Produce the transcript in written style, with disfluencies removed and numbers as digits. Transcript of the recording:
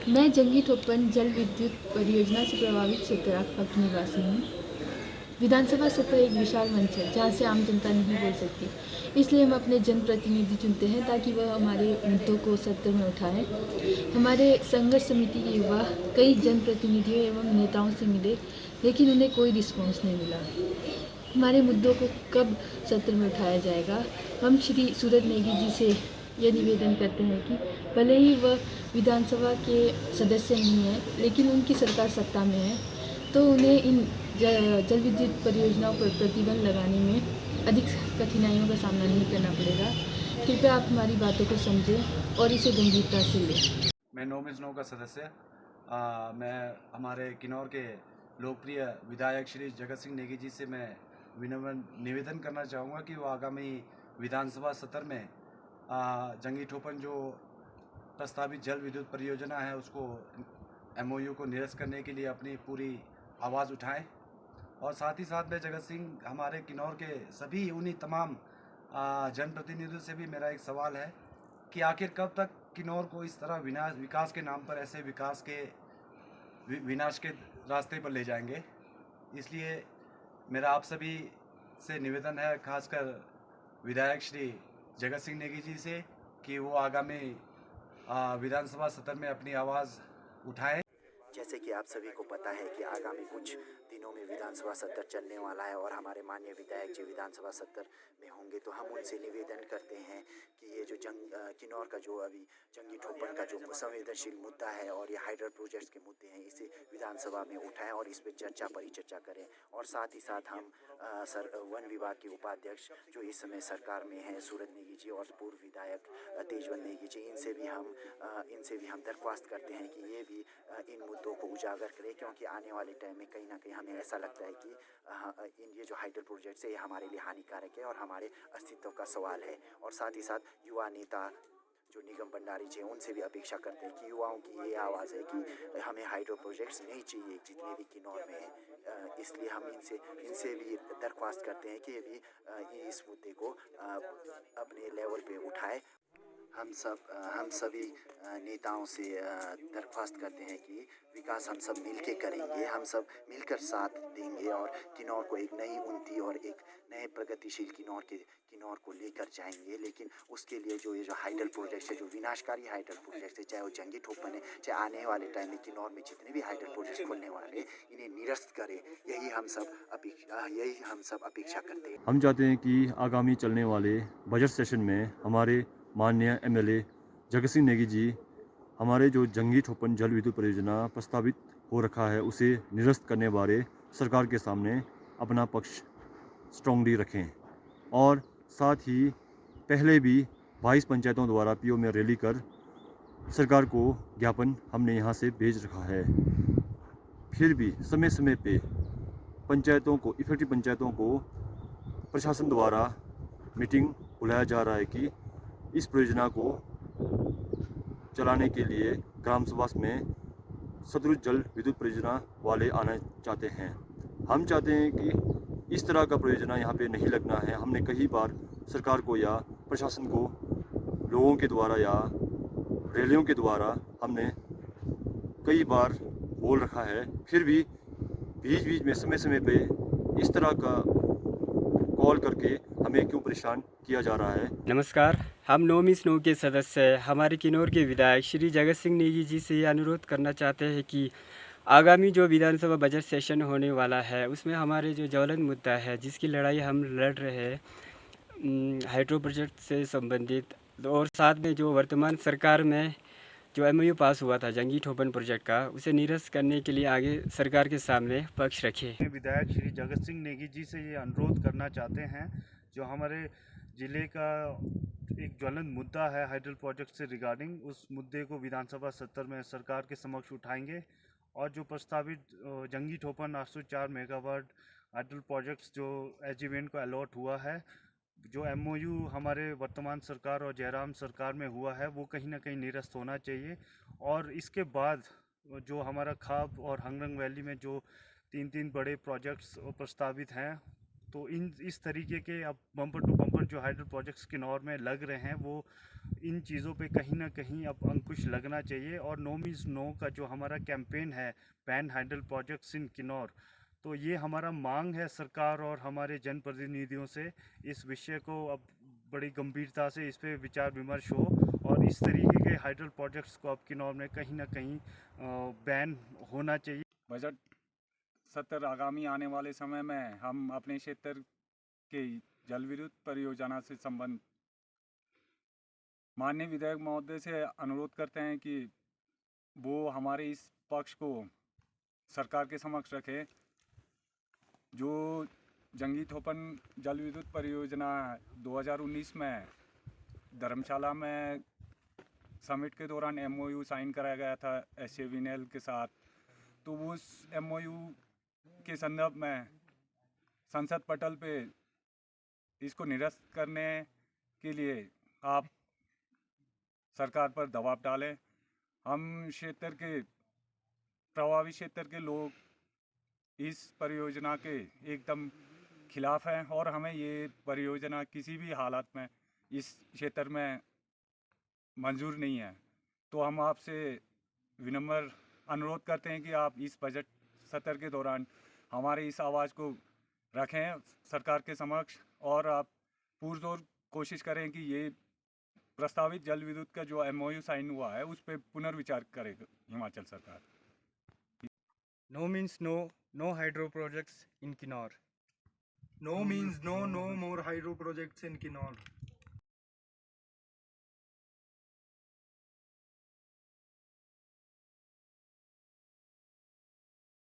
मैं जंगी ठोपन जल विद्युत परियोजना से प्रभावित क्षेत्रात्मक निवासी हूँ। विधानसभा सत्र एक विशाल मंच है जहाँ से आम जनता नहीं बोल सकती, इसलिए हम अपने जनप्रतिनिधि चुनते हैं ताकि वह हमारे मुद्दों को सत्र में उठाएं। हमारे संघर्ष समिति के युवा कई जनप्रतिनिधियों एवं नेताओं से मिले, लेकिन उन्हें कोई रिस्पॉन्स नहीं मिला। हमारे मुद्दों को कब सत्र में उठाया जाएगा? हम श्री सूरज नेगी जी से यह निवेदन करते हैं कि भले ही वह विधानसभा के सदस्य नहीं हैं, लेकिन उनकी सरकार सत्ता में है, तो उन्हें इन जल विद्युत परियोजनाओं पर प्रतिबंध लगाने में अधिक कठिनाइयों का सामना नहीं करना पड़ेगा। कृपया आप हमारी बातों को समझें और इसे गंभीरता से लें। मैं 9 का सदस्य मैं हमारे किन्नौर के लोकप्रिय विधायक श्री जगत सिंह नेगी जी से मैं निवेदन करना चाहूँगा कि वो आगामी विधानसभा सत्र में जंगी ठोपन जो प्रस्तावित जल विद्युत परियोजना है उसको MOU को निरस्त करने के लिए अपनी पूरी आवाज़ उठाएं। और साथ ही साथ मैं जगत सिंह हमारे किन्नौर के सभी उन्हीं तमाम जनप्रतिनिधियों से भी मेरा एक सवाल है कि आखिर कब तक किन्नौर को इस तरह विकास के नाम पर ऐसे विनाश के रास्ते पर ले जाएंगे। इसलिए मेरा आप सभी से निवेदन है, खासकर विधायक श्री जगत सिंह नेगी जी से, कि वो आगामी विधानसभा सत्र में अपनी आवाज़ उठाएं। जैसे कि आप सभी को पता है कि आगामी कुछ दिनों में विधानसभा सत्र चलने वाला है और हमारे माननीय विधायक जी विधानसभा सत्र में होंगे, तो हम उनसे निवेदन करते हैं कि ये जो किन्नौर का जो अभी जंगी ठोपन का जो संवेदनशील मुद्दा है और ये हाइड्रो प्रोजेक्ट्स के मुद्दे हैं, इसे विधानसभा में उठाएं और इस पर परिचर्चा करें। और साथ ही साथ हम वन विभाग के उपाध्यक्ष जो इस समय सरकार में हैं, सूरज नेगी जी, और पूर्व विधायक तेजवन नेगी जी, इनसे भी हम दरख्वास्त करते हैं कि ये भी इन मुद्दों को उजागर करें, क्योंकि आने वाले टाइम में कहीं ना कहीं हमें ऐसा लगता है कि ये जो हाइड्रो प्रोजेक्ट्स है ये हमारे लिए हानिकारक है और हमारे अस्तित्व का सवाल है। और साथ ही साथ युवा नेता जो निगम भंडारी जी हैं, उनसे भी अपेक्षा करते हैं कि युवाओं की ये आवाज़ है कि हमें हाइड्रो प्रोजेक्ट्स नहीं चाहिए जितने भी किन्नौर में हैं। इसलिए हम इनसे भी दरख्वास्त करते हैं कि ये भी इस मुद्दे को अपने लेवल पे उठाए। हम सभी नेताओं से दरख्वास्त करते हैं कि विकास हम सब मिल के करेंगे, हम सब मिलकर साथ देंगे और किन्नौर को एक नई उन्नति और एक नए प्रगतिशील किन्नौर को लेकर जाएंगे। लेकिन उसके लिए ये जो हाइडल प्रोजेक्ट है, जो विनाशकारी हाइडल प्रोजेक्ट है, चाहे वो जंगी ठोपन है, चाहे आने वाले टाइम में किन्नौर में जितने भी हाइडल प्रोजेक्ट खोलने वाले, इन्हें निरस्त करें। यही हम सब अपेक्षा करते हैं। हम चाहते हैं कि आगामी चलने वाले बजट सेशन में हमारे माननीय MLA जगत सिंह नेगी जी हमारे जो जंगी ठोपन जल विद्युत परियोजना प्रस्तावित हो रखा है उसे निरस्त करने बारे सरकार के सामने अपना पक्ष स्ट्रांगली रखें। और साथ ही पहले भी 22 पंचायतों द्वारा PO में रैली कर सरकार को ज्ञापन हमने यहाँ से भेज रखा है। फिर भी समय समय पे इफेक्टिव पंचायतों को प्रशासन द्वारा मीटिंग बुलाया जा रहा है कि इस परियोजना को चलाने के लिए ग्राम सभा में सतलुज जल विद्युत परियोजना वाले आना चाहते हैं। हम चाहते हैं कि इस तरह का परियोजना यहाँ पे नहीं लगना है। हमने कई बार सरकार को या प्रशासन को लोगों के द्वारा या रैलियों के द्वारा हमने कई बार बोल रखा है, फिर भी बीच बीच में समय समय पे इस तरह का कॉल करके हमें क्यों परेशान किया जा रहा है। नमस्कार, हम 9 के सदस्य हमारे किन्नौर के विधायक श्री जगत सिंह नेगी जी से ये अनुरोध करना चाहते हैं कि आगामी जो विधानसभा बजट सेशन होने वाला है उसमें हमारे जो ज्वलंत मुद्दा है जिसकी लड़ाई हम लड़ रहे हैं हाइड्रो प्रोजेक्ट से संबंधित, और साथ में जो वर्तमान सरकार में जो MOU पास हुआ था जंगी ठोपन प्रोजेक्ट का, उसे निरस्त करने के लिए आगे सरकार के सामने पक्ष रखे। विधायक श्री जगत सिंह नेगी जी से ये अनुरोध करना चाहते हैं, जो हमारे ज़िले का एक ज्वलंत मुद्दा है हाइडल प्रोजेक्ट से रिगार्डिंग, उस मुद्दे को विधानसभा सत्र में सरकार के समक्ष उठाएंगे। और जो प्रस्तावित जंगी ठोपन 804 मेगावाट हाइडल प्रोजेक्ट्स जो एजीवेंट को अलॉट हुआ है, जो MOU हमारे वर्तमान सरकार और जयराम सरकार में हुआ है, वो कहीं ना कहीं निरस्त होना चाहिए। और इसके बाद जो हमारा खाप और हंगरंग वैली में जो 3 बड़े प्रोजेक्ट्स प्रस्तावित हैं, तो इस तरीके के अब बम्पर टू बम्पर पर जो हाइड्रो प्रोजेक्ट्स किन्नौर में लग रहे हैं वो इन चीज़ों पे कहीं ना कहीं अब अंकुश लगना चाहिए। और नो मीन्स नो का जो हमारा कैंपेन है ban hydro projects in Kinnaur, तो ये हमारा मांग है सरकार और हमारे जनप्रतिनिधियों से इस विषय को अब बड़ी गंभीरता से इस पे विचार विमर्श हो और इस तरीके के हाइड्रो प्रोजेक्ट्स को अब किन्नौर में कहीं ना कहीं बैन होना चाहिए। बजट सत्र आगामी आने वाले समय में हम अपने क्षेत्र के जल विद्युत परियोजना से संबंध माननीय विधायक महोदय से अनुरोध करते हैं कि वो हमारे इस पक्ष को सरकार के समक्ष रखें। जो जंगी थोपन जल विद्युत परियोजना 2019 में धर्मशाला में समिट के दौरान MOU साइन कराया गया था SJVN के साथ, तो उस MOU के संदर्भ में संसद पटल पे इसको निरस्त करने के लिए आप सरकार पर दबाव डालें। हम क्षेत्र के प्रभावी क्षेत्र के लोग इस परियोजना के एकदम खिलाफ हैं और हमें ये परियोजना किसी भी हालत में इस क्षेत्र में मंजूर नहीं है। तो हम आपसे विनम्र अनुरोध करते हैं कि आप इस बजट सत्र के दौरान हमारे इस आवाज़ को रखें सरकार के समक्ष और आप पुरजोर कोशिश करें कि ये प्रस्तावित जल विद्युत का जो MOU साइन हुआ है उस पर पुनर्विचार करे हिमाचल सरकार। No means no, no hydro projects in Kinnaur. No means no, no more hydro projects in Kinnaur.